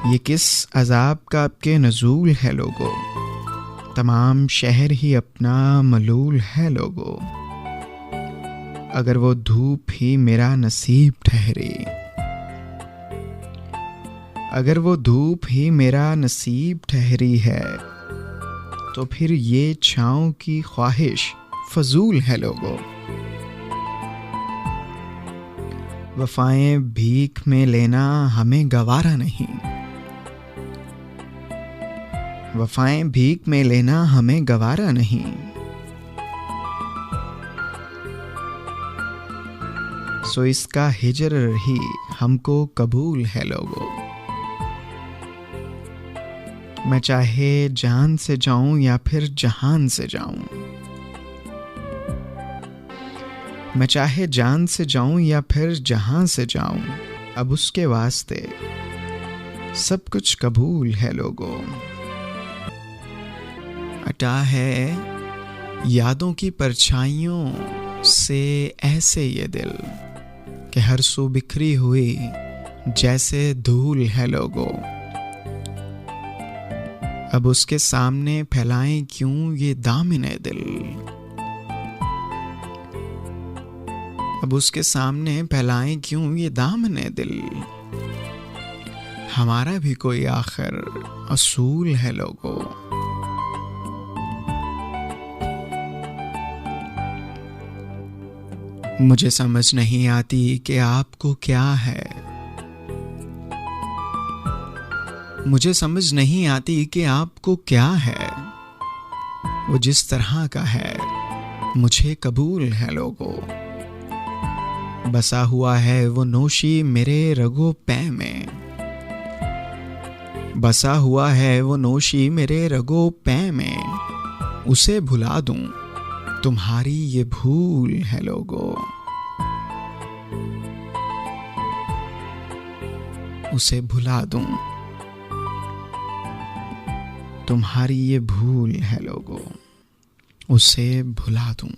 ये किस अजाब का आपके नज़ूल है लोगो, तमाम शहर ही अपना मलूल है लोगो। अगर वो धूप ही मेरा नसीब ठहरे, अगर वो धूप ही मेरा नसीब ठहरी है, तो फिर ये छाँव की ख्वाहिश फजूल है लोगो। वफ़ाएं भीख में लेना हमें गवारा नहीं, वफ़ाएं भीख में लेना हमें गवारा नहीं। सो इसका हिजर ही हमको कबूल है लोगो। मैं चाहे जान से जाऊं या फिर जहान से जाऊं, मैं चाहे जान से जाऊं या फिर जहां से जाऊं, अब उसके वास्ते सब कुछ कबूल है लोगो। अटा है यादों की परछाइयों से ऐसे ये दिल कि हर सू बिखरी हुई जैसे धूल है लोगो। अब उसके सामने फैलाएं क्यों ये दामने दिल, अब उसके सामने फैलाएं क्यों ये दामने दिल। हमारा भी कोई आखिर असूल है लोगो। मुझे समझ नहीं आती कि आपको क्या है, मुझे समझ नहीं आती कि आपको क्या है। वो जिस तरह का है मुझे कबूल है लोगो। बसा हुआ है वो नोशी मेरे रगो पै में, बसा हुआ है वो नोशी मेरे रगो पै में। उसे भुला दूं तुम्हारी ये भूल है लोगो, उसे भुला दूं तुम्हारी ये भूल है लोगो, उसे भुला दूं।